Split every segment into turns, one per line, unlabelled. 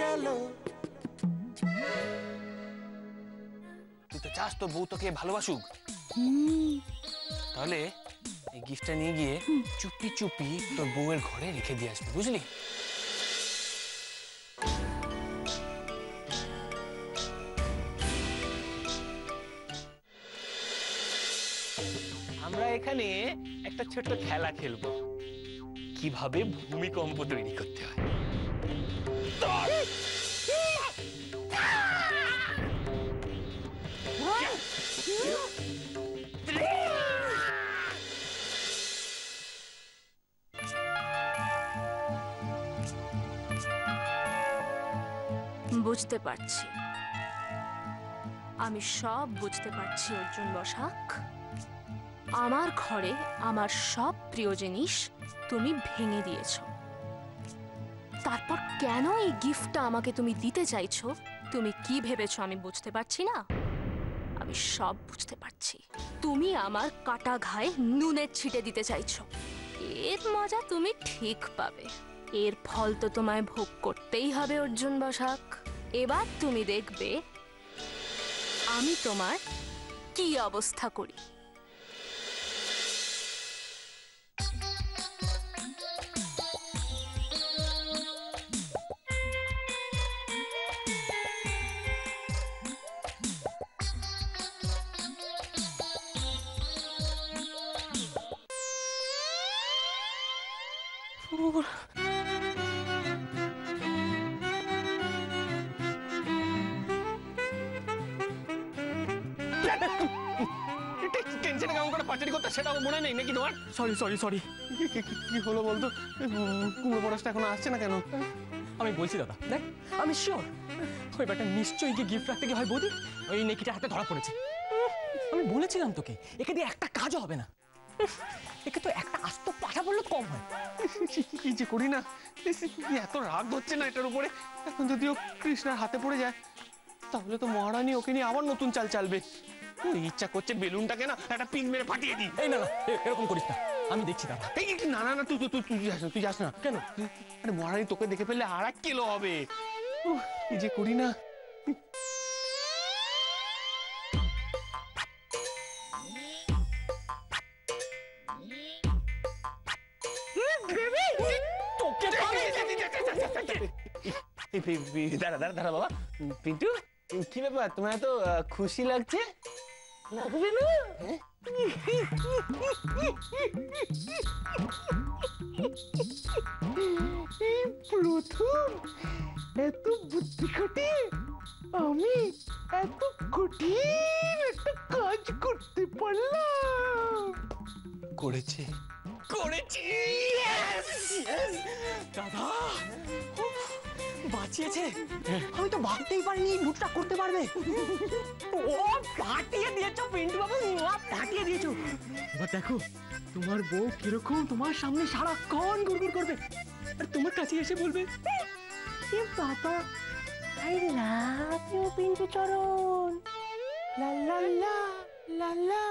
গেল। তুই তো চাস তোর বউ তোকে ভালোবাসুক, তাহলে এই গিফটটা নিয়ে গিয়ে চুপি চুপি তোর বউয়ের ঘরে রেখে দিয়ে আসবি, বুঝলি? আমরা এখানে একটা ছোট্ট খেলা খেলবো, কিভাবে ভূমিকম্প তৈরি করতে হয়।
বুঝতে পারছি, আমি সব বুঝতে পারছি অর্জুন বসাক। আমার ঘরে আমার সব প্রিয় জিনিস তুমি ভেঙে দিয়েছো, তারপর কেন এই গিফটটা আমাকে তুমি দিতে চাইছো? তুমি কি ভেবেছো আমি বুঝতে পারছি না? আমি সব বুঝতে পারছি। তুমি আমার কাটা ঘায়ে নুনের ছিটে দিতে চাইছো। এর মজা তুমি ঠিক পাবে, এর ফল তো তোমায় ভোগ করতেই হবে অর্জুন বসাক। এবার তুমি দেখবে আমি তোমার কি অবস্থা করি।
টেনশনে কেমন করে পাচারি করতে সেটা মনে নেই নাকি তোমার?
Sorry sorry sorry.
কি হলো বলতো? কুমড়ো পরশটা এখন আসছে না কেন?
আমি বলছি দাদা, দেখ আমি শিওর ওই ব্যাটা নিশ্চয়ই গিয়ে গিফট রাখতে গিয়ে হয় বৌদি ওই নেকিটা হাতে ধরা পড়েছে। আমি বলেছিলাম তোকে একে দিয়ে একটা কাজও হবে না, একে তো একটা আস্ত পাঠা বললে কম হয়।
কি যে করি না, এত রাগ হচ্ছে না এটার উপরে। এখন যদিও কৃষ্ণার হাতে পড়ে যায় তাহলে তো মহারানী ওকে নিয়ে আবার নতুন চাল চালবে। ইচ্ছা করছে বেলুনটাকে না একটা পিন মেরে ফাটিয়ে দিই।
এই না না এরকম করিস না, আমি দেখছি দাদা।
এই না না না তুই তুই তুই যাস না, তুই যাস না।
কেন?
আরে মহারানী তোকে দেখে ফেললে আর এক কিলো হবে। কি যে করি না। দাঁড়া দাঁড়া দাঁড়া বাবা। পিন্টু কি ব্যাপার, তোমার এত খুশি লাগছে? লাগবে না? প্রথম এত বুদ্ধি খাটিয়ে আমি এত কঠিন একটা কাজ করতে পারলাম। করেছে করেছি
দাদা বাঁচিয়েছে। আমি তো ভাবতেই পারিনি বুটটা করতে পারবে। ও ফাটিয়ে দিয়েছো পিন্টু বাবু, ফাটিয়ে দিয়েছো। এবার দেখো তোমার বউ কিরকম তোমার সামনে সারাক্ষণ গুড়গুড় করবে আর তোমার কাছে এসে বলবে এ বাবা আই লাভ ইউ পিন্টু চরণ, লা লা লা লা লা।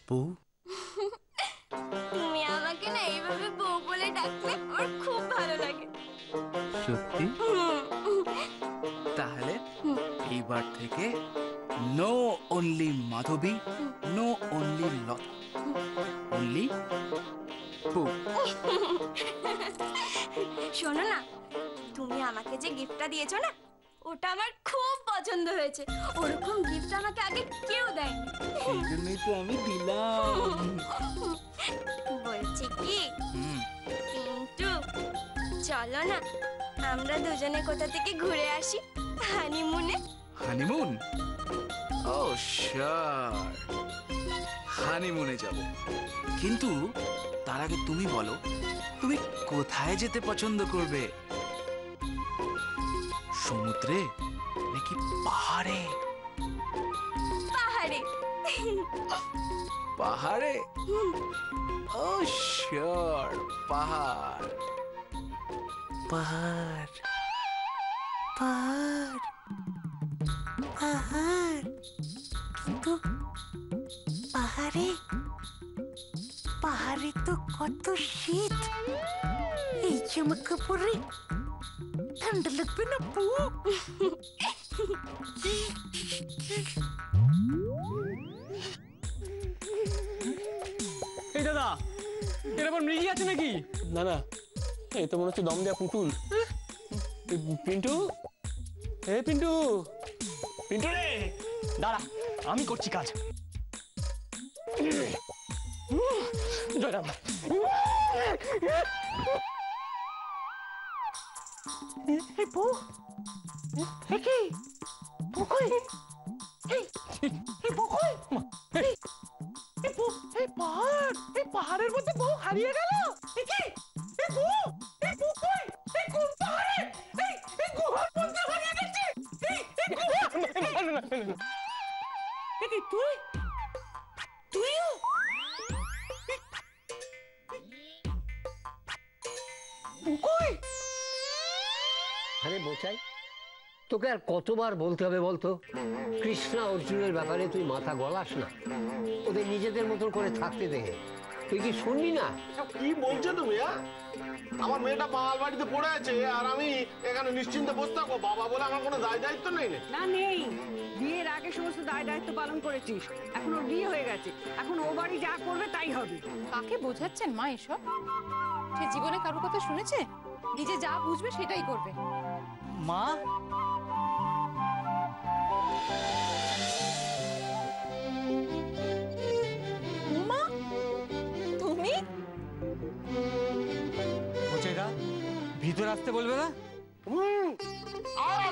বউ
তুমি আমাকে না এইভাবে বউ বলে ডাকলে আমার খুব ভালো লাগে।
সত্যি? তাহলে এইবার থেকে নো অনলি মাধবী, নো অনলি লতা, অনলি বউ।
শোনো না, তুমি আমাকে যে গিফটটা দিয়েছো না ওটা আমার খুব পছন্দ হয়েছে। ওরকম গিফট আমাকে আগে কেউ দেয়নি,
সেই জন্যই তো আমি দিলাম।
বলছি কি পিন্টু চলো না আমরা দুজনে কোথা থেকে ঘুরে আসি হানিমুনে।
হানিমুন? ও শিওর, হানিমুনে যাব। কিন্তু তার আগে তুমি বলো, তুমি কোথায় যেতে পছন্দ করবে? সমুদ্রে নাকি পাহাড়ে?
পাহাড়ে।
পাহাড়ে? ও শিওর, পাহাড়। পাহাড় পাহাড় পাহাড়। কিন্তু পাহাড়ে পাহাড়ে তো কত শীত। এই জামা কাপড়ে ঠান্ডা লাগবে না পু?
এই দাদা, এর আবার মৃগী আছে নাকি?
না না, এই তো মনে হচ্ছে দম দেয়া পুতুল। পিন্টু, এ পিন্টু, পিন্টু রে,
দাঁড়া, আমি করছি কাজ। জয়রাম, এই বউ, এই কি? বউ কই? এই বউ কই? এই বউ, এই পাহাড়ের মধ্যে বউ হারিয়ে গেল। এই কি? এই বউ কই? এই কোন পাহাড়ে? এই গুহার মধ্যে হারিয়ে গেছে। এই গুহা। এই কি তুই? তুইও? কই?
আরে বোচাই, তোকে আর কতবার বলতে হবে বলতো? কৃষ্ণা অর্জুনের ব্যাপারে তুই মাথা গলাস না, ওদের নিজেদের মতন করে থাকতে দে। তুই কি শুনবি না?
কি বলছো তুমি? আমার মেয়েটা পাহাড় বাড়িতে পড়ে আছে আর আমি এখানে নিশ্চিন্তে বসে থাকবো? বাবা বলে আমার কোনো দায় দায়িত্ব নেই?
না নেই, বিয়ের আগে সমস্ত দায় দায়িত্ব পালন করেছিস, এখন ওর বিয়ে হয়ে গেছে, এখন ও বাড়ি যা করবে তাই হবে।
কাকে বোঝাচ্ছেন মা এসব? সে জীবনে কারোর কথা শুনেছে? নিজে যা বুঝবে সেটাই করবে।
মা,
মা তুমি?
বোচাইদা, ভিতরে আসতে বলবে না?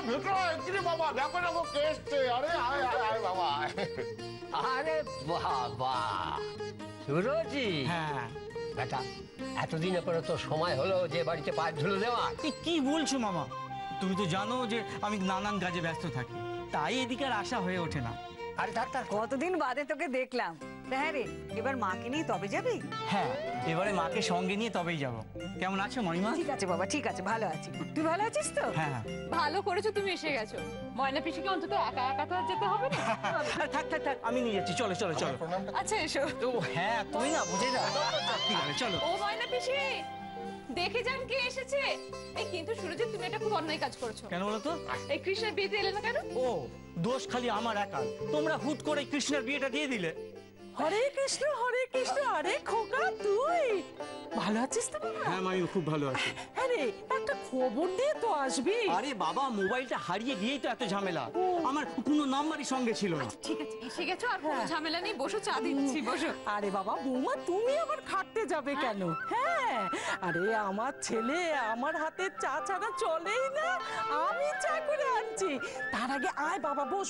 ভেতরে এক্ষুনি বাবা, দেখো দেখো কে এসছে। আরে আয় আয় আয় বাবা।
আরে বাবা, সুরজি।
হ্যাঁ।
বেটা, এতদিন পরে তো সময় হলো যে বাড়িতে পা ধুলো দেওয়া।
কি বলছো মামা? তুমি তো জানো যে আমি নানান কাজে ব্যস্ত থাকি, তাই এদিকে আর আসা হয়ে ওঠে না।
আরে থাক।
কতদিন বাদে তোকে দেখলাম। হ্যাঁ রে, এবার মাকে নিয়ে তবে যাবি?
হ্যাঁ, এবারে মাকে সঙ্গে নিয়ে তবেই যাব। কেমন আছো মামিমা?
ঠিক আছে বাবা, ঠিক আছে, ভালো আছি। তুই ভালো আছিস তো?
হ্যাঁ।
ভালো করেছো তুমি এসে গেছো। ময়না পিসিকে অন্তত একা একা তো আর যেতে হবে না।
থাক, আমি নিয়ে যাচ্ছি। চলো।
আচ্ছা এসো।
তো হ্যাঁ, তুই না বুঝে যা। ঠিক আছে, চলো।
ও ময়না পিসি, দেখে যান কে এসেছে। এই কিন্তু সুরজিৎ, তুমি এটা খুব অন্যায় কাজ করেছো।
কেন বলো তো?
এই কৃষ্ণের বিয়েতে এলে না কেন?
ও, দোষ খালি আমার একার। তোমরা হুট করে কৃষ্ণের বিয়েটা দিয়ে দিলে।
হরে কৃষ্ণ, আরে খোকা তুই ভালো আছিস তো বাবা?
হ্যাঁ মামি, খুব ভালো আছি।
আরে একটা খবর দিয়ে তো আসবি।
আরে বাবা, মোবাইলটা হারিয়ে গিয়েই তো এত ঝামেলা। আমার কোনো নাম্বারই সঙ্গে ছিল না।
ঠিক আছে, এসে গেছো, আর কোনো ঝামেলা নেই। বসো, চা দিচ্ছি, বসো।
আরে বাবা বৌমা, তুমি আবার খাটতে যাবে কেন? হ্যাঁ, আরে আমার ছেলে আমার হাতে চা ছাড়া চলেই না। আমি চা করে আনছি। তার আগে আয় বাবা, বস।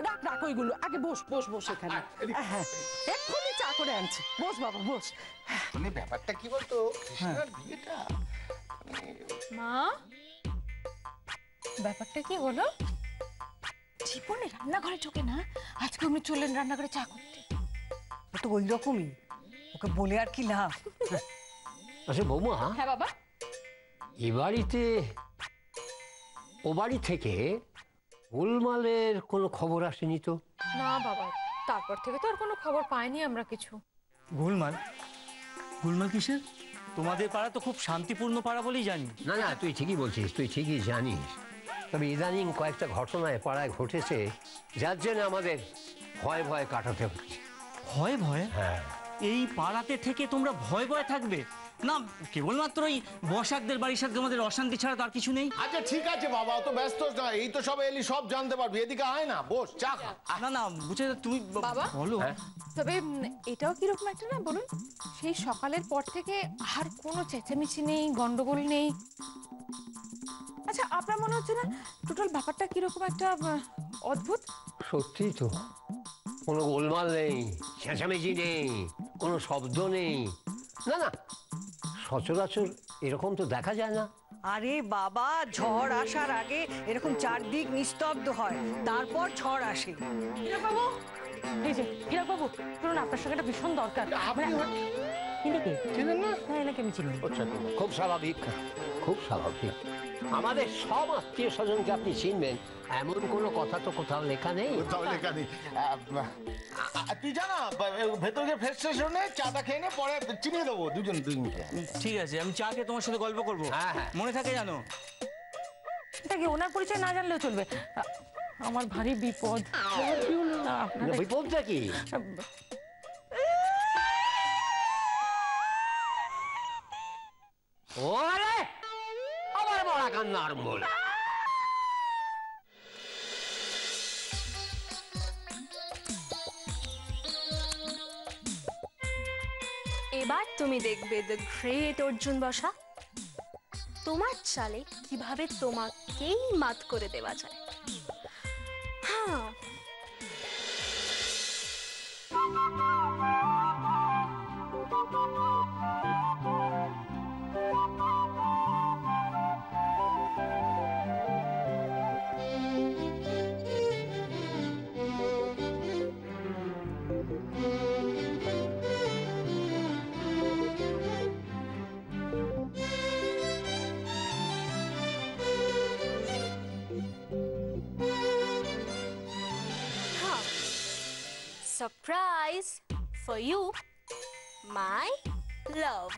রাখ ওইগুলো, আগে বস এখানে। হ্যাঁ, এক্ষুনি চা করে আনছি। বস বাবা, বস।
মানে ব্যাপারটা কি বলতো, কৃষ্ণার বিয়েটা
মা, ব্যাপারটা কি হলো? জীবনে রান্নাঘরে ঢোকে না, আজকে উনি চললেন রান্নাঘরে চা করতে।
ও তো ওই রকমই, ওকে বলে আর কি লাভ।
আচ্ছা বৌমা,
হ্যাঁ বাবা।
এ বাড়িতে ও বাড়ি থেকে গোলমালের কোনো খবর আসেনি তো?
না বাবা, তারপর থেকে তো আর কোনো খবর পাইনি আমরা কিছু।
গোলমাল কিসের? তোমাদের পাড়া তো খুব শান্তিপূর্ণ পাড়া বলেই জানি।
না, তুই ঠিকই বলছিস, তুই ঠিকই জানিস। তবে ইদানিং কয়েকটা ঘটনায় পাড়ায় ঘটেছে, যার জন্য আমাদের ভয় কাটাতে হচ্ছে।
ভয়?
হ্যাঁ।
এই পাড়াতে থেকে তোমরা ভয় থাকবে? না কেবলমাত্র ওই বসাকদের বাড়ির সাথে আমাদের অশান্তি ছাড়া তো আর কিছু নেই।
আচ্ছা ঠিক আছে বাবা, অত ব্যস্ত না, এই তো সব এলি, সব জানতে পারবি। এদিকে আয় না, বস, চা খা।
না না বুঝে তুমি
বাবা?
বলো।
তবে এটাও কিরকম একটা না বলুন, সেই সকালের পর থেকে আর কোনো চেঁচামেচি নেই, গন্ডগোল নেই। আচ্ছা আপনার মনে হচ্ছে না টোটাল ব্যাপারটা কিরকম একটা অদ্ভুত?
সত্যি তো, কোনো গোলমাল নেই, চেঁচামেচি নেই, কোনো শব্দ নেই। না না, সচরাচর এরকম তো দেখা যায় না।
আরে বাবা, ঝড় আসার আগে এরকম চারদিক নিস্তব্ধ হয়, তারপর ঝড় আসে।
হীরক বাবু, এই যে হীরক বাবু, শুনুন আপনার সঙ্গে একটা ভীষণ দরকার। ইনিকে
চিনেন না?
হ্যাঁ, এনাকে আমি চিনি।
খুব স্বাভাবিক, খুব স্বাভাবিক। আমাদের সব আত্মীয় স্বজনকে আপনি চিনবেন এমন কোনো কথা তো কোথাও লেখা নেই।
কোথাও লেখা নেই। তুই জানা ভেতরে ফ্রেশ স্টেশনে চাটা খেয়ে নে, পরে চিনিয়ে দেবো দুজনকে।
ঠিক আছে, আমি চা খেয়ে তোমার সাথে গল্প করবো।
হ্যাঁ, হ্যাঁ।
মনে থাকে জানো?
এটা কি ওনার পরিচয় না জানলেও চলবে? আমার ভারী বিপদ। না, আপনারা-
বিপদটা কি? ওরে আবার বড়া কান্না আরম্ভ হলো।
এবার তুমি দেখবে দ্য গ্রেট অর্জুন বসা, তোমার চালে কিভাবে তোমাকেই মাত করে দেওয়া যায়। হ্যাঁ, surprise for you, my love.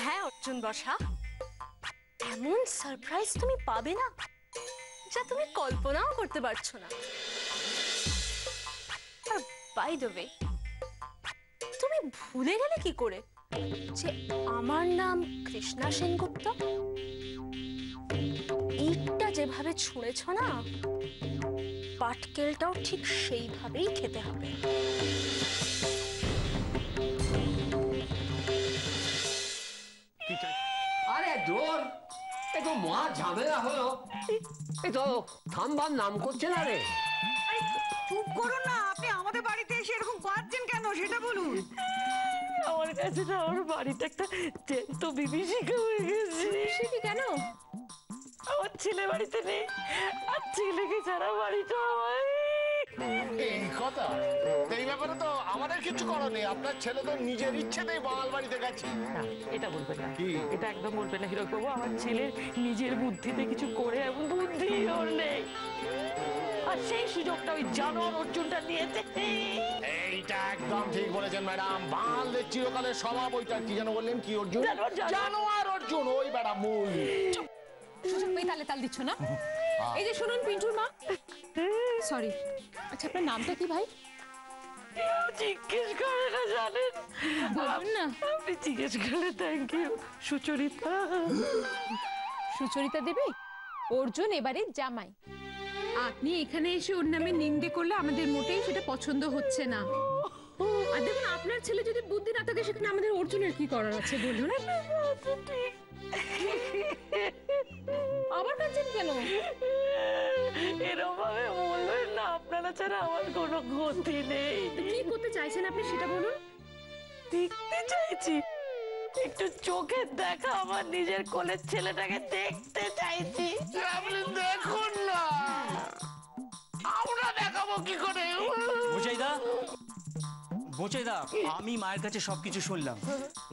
হ্যাঁ অর্জুন বসা, এমন সারপ্রাইজ তুমি পাবে না যা তুমি কল্পনাও করতে পারছো না। আর বাই দ্য ওয়ে, তুমি ভুলে গেলে কি করে যে আমার নাম কৃষ্ণা সেনগুপ্ত? ইটটা যেভাবে ছুঁড়েছ না, পাটকেলটাও ঠিক সেইভাবেই খেতে হবে।
আরে দূর, এ তো মহা ঝামেলা হলো। এ তো থামবার নাম করছে না রে।
চুপ করুন না, আপনি আমাদের বাড়িতে এসে এরকম বাজছেন কেন সেটা বলুন।
আমার কাছে না আমার বাড়িতে একটা জ্যান্ত বিভীষিকা হয়ে গেছে।
সেটি কেন?
আমার ছেলে বাড়িতে নেই, আর ছেলেকে ছাড়া বাড়িটা আমার।
এই কথা, এই ব্যাপারে তো আমাদের কিছু করার নেই। আপনার ছেলে তো নিজের ইচ্ছেতেই বাঙাল বাড়িতে গেছে।
না, এটা বলবেন না,
কি?
এটা একদম বলবেন না হীরক বাবু। আমার ছেলের নিজের বুদ্ধিতে কিছু করে এমন বুদ্ধি ওর নেই, আর সেই সুযোগটা ওই জানোয়ার অর্জুনটা নিয়েছে।
এইটা একদম ঠিক বলেছেন ম্যাডাম। বাঙালদের চিরকালের স্বভাব ওইটা। কি যেন বললেন? কি অর্জুন? জানোয়ার অর্জুন, ওই বেড়া মূল।
সুযোগ পেয়ে তালে তাল দিচ্ছ না? এই যে শুনুন পিন্টুর মা, সরি, আচ্ছা আপনার নামটা কি ভাই?
জিজ্ঞেস করে না জানেন?
বলুন না।
আপনি জিজ্ঞেস করলে থ্যাংক ইউ। সুচরিতা।
সুচরিতা দেবী, অর্জুন এবারে জামাই। আপনি এখানে এসে ওর নামে নিন্দে করলে আমাদের মোটেই সেটা পছন্দ হচ্ছে না। আর দেখুন, আপনার ছেলে যদি বুদ্ধি না থাকে সেখানে আমাদের অর্জুনের কি করার আছে বলুন? আবার কাঁদছেন কেন?
এরকম ভাবে বলবেন না, আপনারা ছাড়া আমার কোনো গতি নেই।
কি করতে চাইছেন আপনি সেটা বলুন।
দেখতে চাইছি, একটু চোখের দেখা আমার নিজের কোলের ছেলেটাকে দেখতে চাইছি।
আপনি দেখুন না, আমরা দেখাবো কি করে?
বোচাইদা, আমি মায়ের কাছে সবকিছু শুনলাম।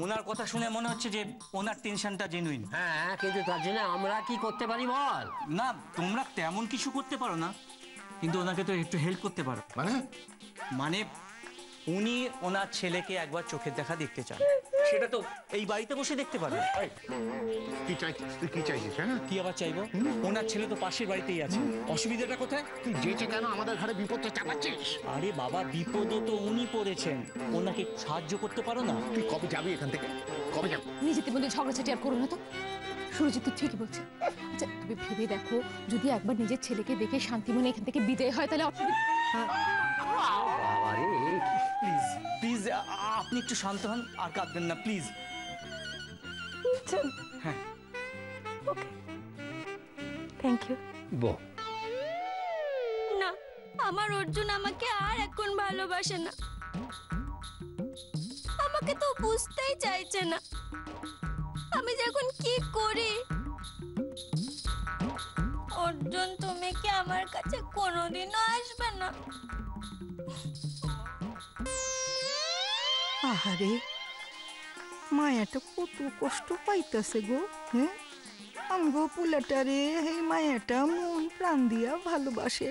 ওনার কথা শুনে মনে হচ্ছে যে ওনার টেনশনটা জেনুইন।
হ্যাঁ, কিন্তু তার জন্য আমরা কি করতে পারি বল?
না, তোমরা তেমন কিছু করতে পারো না, কিন্তু ওনাকে তো একটু হেল্প করতে পারো।
মানে
মানে উনি ওনার ছেলেকে একবার চোখের দেখা দেখতে চান,
সেটা তো এই বাড়িতে বসে দেখতে পারে।
কি চাইছিস তুই? কি চাইছিস? হ্যাঁ,
কি আবার চাইবো? ওনার ছেলে তো পাশের বাড়িতেই আছে, অসুবিধাটা কোথায়?
তুই যেচে কেন আমাদের ঘরে বিপদটা চাপাচ্ছিস?
আরে বাবা, বিপদও তো উনি পড়েছেন, ওনাকে সাহায্য করতে পারো না?
তুই কবে যাবি এখান থেকে? কবে যাবি?
নিজেদের মধ্যে ঝগড়াঝাটি আর করো না তো। সুরজিৎ তো ঠিকই বলছে। আচ্ছা তুমি ভেবে দেখো, যদি একবার নিজের ছেলেকে দেখে শান্তি মনে এখান থেকে বিদায় হয় তাহলে অসুবিধা।
বাবারে,
প্লিজ প্লিজ আপনি একটু শান্ত হন, আর কাঁদবেন না প্লিজ। হ্যাঁ,
থ্যাংক ইউ।
বউ
না, আমার অর্জুন আমাকে আর এখন ভালোবাসে না, আমাকে তো বুঝতেই চাইছে না। আমি যখন কি করি? অর্জুন, তুমি কি আমার কাছে কোনোদিনও আসবে না?
আহারে, মায়াটা কত কষ্ট পাইতাছে গো। হ্যাঁ, আমগো পুলাটারে এই মায়াটা মন প্রাণ দিয়া ভালোবাসে,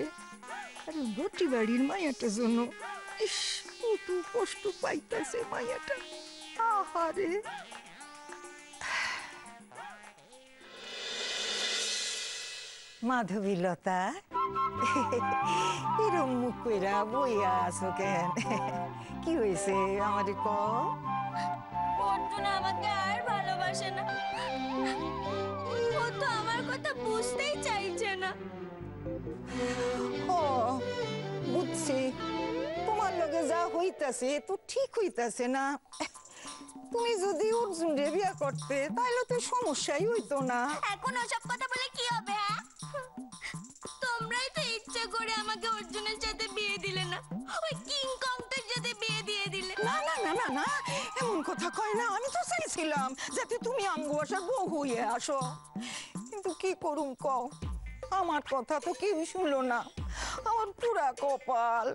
আর গটি বাড়ির মায়াটার জন্য ইস কত কষ্ট পাইতাছে মায়াটা। আহারে, মাধবীলতা, এরম মুখ কইরা বইয়া আছো কেন? কি হয়েছে আমারে ক?
অর্জুন আমাকে আর ভালোবাসে না, ও তো আমার কথা বুঝতেই চাইছে না।
ও বুঝছি, তোমার লগে যা হইতাছে তো ঠিক হইতাছে না। তুমি যদি অর্জুনরে বিয়া করতে তাহলে তো সমস্যাই হইতো না।
এখন ওসব কথা বলে কি হবে? হ্যাঁ, তোমরাই তো ইচ্ছে করে আমাকে অর্জুনের সাথে বিয়ে দিলে না, ওই কিং কংটার সাথে বিয়ে দিয়ে দিলে।
না না না না না, এমন কথা কয় না। আমি তো চাইছিলাম যাতে তুমি আমগো বাসার বউ হইয়ে আসো, কিন্তু কি করুম কও, আমার কথা তো কেউ শুনলো না। আমার পুরা কপাল।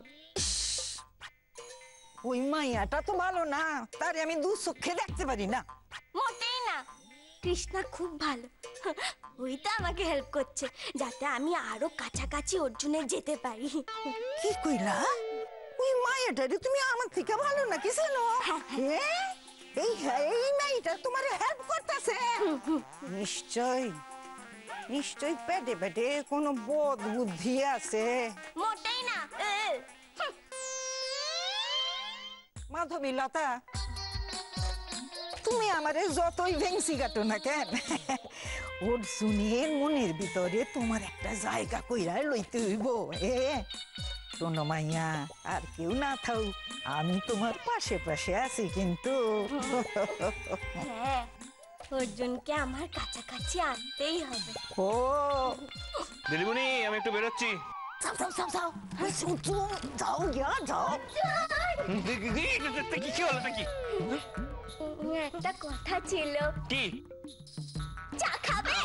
ওই মাইয়াটা তো ভালো না, তারে আমি দু চোখে দেখতে পারি না।
মোটেই না, কৃষ্ণা খুব ভালো, ওই তো আমাকে হেল্প করছে যাতে আমি আরো কাছাকাছি অর্জুনের যেতে পারি।
কি কইলা? ওই মাইয়াটারে তুমি আমার থেকে ভালো নাকি জানো? এই মাইটা তোমার হেল্প করতেছে। নিশ্চয় নিশ্চয় পেটে পেটে কোনো বদ বুদ্ধি আছে।
মোটেই না।
মাধবীলতা, তুমি আমারে যতই ভেংসি কাটো না কেন, অর্জুনের মনের ভিতরে তোমার একটা জায়গা কইরা লইতে হইব। শোনো মাইয়া, আর কেউ না থাও, আমি তোমার পাশে পাশে আছি কিন্তু।
হ্যাঁ, অর্জুনকে আমার কাছাকাছি আনতেই হবে।
ও
দিদিমণি, আমি একটু বেরোচ্ছি।
যাও যাও যাও যাও, যাও গিয়া যাও।
কি হলো নাকি?
একটা কথা ছিল।
কি?
চা খাবে?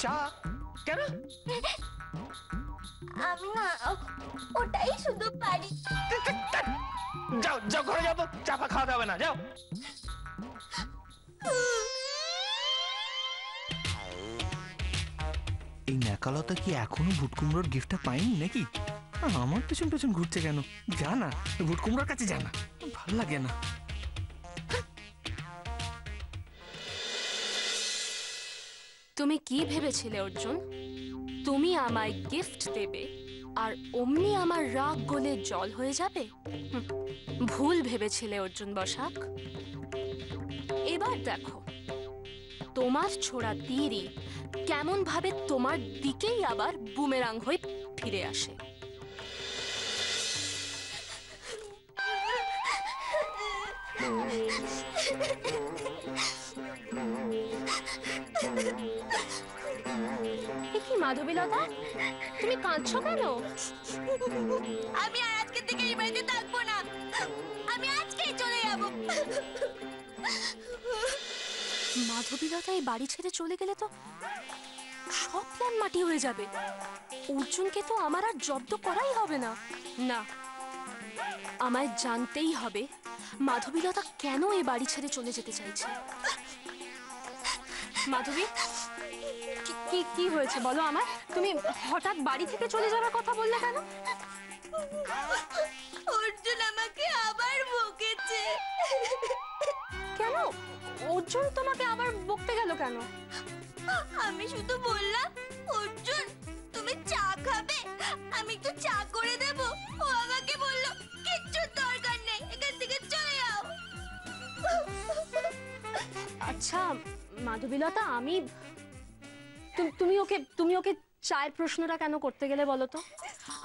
চা? কেন?
আমি না ওটাই শুধু পারি।
যাও যাও, ঘরে যাও তো, চা ফা খাওয়াতে হবে না, যাও। এই ন্যাকালতা কি এখনো ভুটকুমড়োর গিফটটা পাইনি নাকি? আমার পেছন পেছন ঘুরছে কেন? যা না, ভুটকুমড়োর কাছে যা না, ভালো লাগে না।
তুমি কি ভেবেছিলে অর্জুন? তুমি আমায় গিফট দেবে আর অমনি আমার রাগ গলে জল হয়ে যাবে? ভুল ভেবেছিলে অর্জুন বসাক। এবার দেখো, তোমার ছোড়া তীরই কেমন ভাবে তোমার দিকেই আবার বুমেরাং হয়ে ফিরে আসে। কি মাধবীলতা, তুমি কাঁদছো কেন?
আমি আর আজকে থেকে এই বাড়িতে থাকবো না, আমি আজকেই চলে যাব।
মাধবীলতা এই বাড়ি ছেড়ে চলে গেলে তো সব প্ল্যান মাটি হয়ে যাবে। অর্জুনকে তো আমার আর জব্দ করাই হবে না। না, আমায় জানতেই হবে মাধবীলতা কেন এই বাড়ি ছেড়ে চলে যেতে চাইছে। মাধবী, কি হয়েছে বলো আমার? তুমি হঠাৎ বাড়ি থেকে চলে যাওয়ার কথা বললে কেন?
অর্জুন আমাকে আবার বকেছে।
কেন? অর্জুন তোমাকে আবার বকতে গেল কেন?
আমি শুধু বললাম, অর্জুন তুমি চা খাবে, আমি একটু চা করে দেব। ও আমাকে বলল কিচ্ছু দরকার নেই, এখান থেকে চলে যাও।
আচ্ছা মাধবীলতা, আমি তুমি ওকে চায়ের প্রশ্নটা কেন করতে গেলে বলো তো?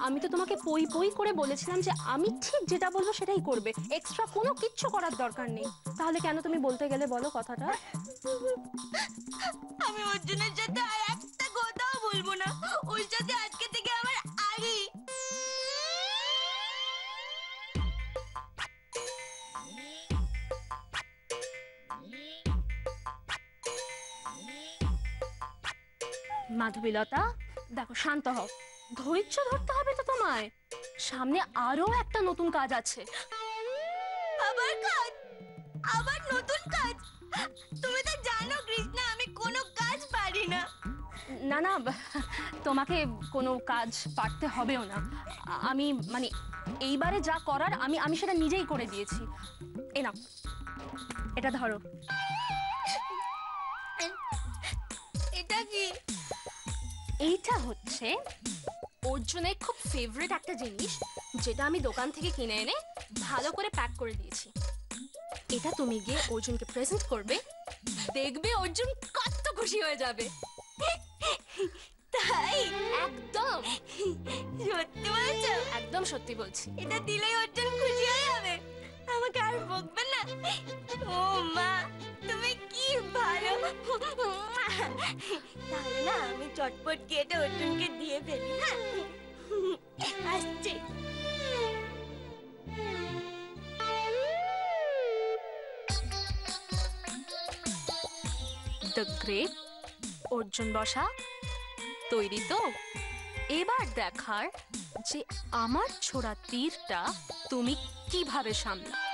আমি তো তোমাকে পই পই করে বলেছিলাম যে আমি ঠিক যেটা বলবো সেটাই করবে, এক্সট্রা কোনো কিচ্ছু করার দরকার নেই। তাহলে কেন তুমি বলতে গেলে বলো কথাটা?
আমি অর্জুনের সাথে আর একটা কথাও বলবো না, ওর সাথে আজকে থেকে আমার আড়ি।
মাধবীলতা দেখো, শান্ত হও, ধৈর্য ধরতে হবে তো তোমায়। সামনে আরো একটা নতুন কাজ আছে।
আবার কাজ? আবার নতুন কাজ? তুমি তো জানো কৃষ্ণা, আমি কোনো কাজ পারি না।
না না, তোমাকে কোনো কাজ পারতে হবেও না। আমি মানে এইবারে যা করার আমি সেটা নিজেই করে দিয়েছি। এই নাও, এটা ধরো।
এটা কি?
এইটা হচ্ছে অর্জুনের খুব ফেভারিট একটা জিনিস, যেটা আমি দোকান থেকে কিনে এনে ভালো করে প্যাক করে দিয়েছি। এটা তুমি গিয়ে অর্জুনকে প্রেজেন্ট করবে, দেখবে অর্জুন কত খুশি হয়ে যাবে।
তাই?
একদম
সত্যি বলছো?
একদম সত্যি বলছি।
এটা দিলেই অর্জুন খুশি হয়ে যাবে, আমাকে আর বকবে না? ও মা, তুমি কি ভালো। তাহলে না আমি চটপট গিয়ে এটা অর্জুনকে দিয়ে ফেলি। হ্যাঁ আসছে।
দ্য গ্রেট অর্জুন বসা তৈরি তো? এবার দেখার যে আমার ছোড়া তীরটা তুমি কিভাবে সামলাও।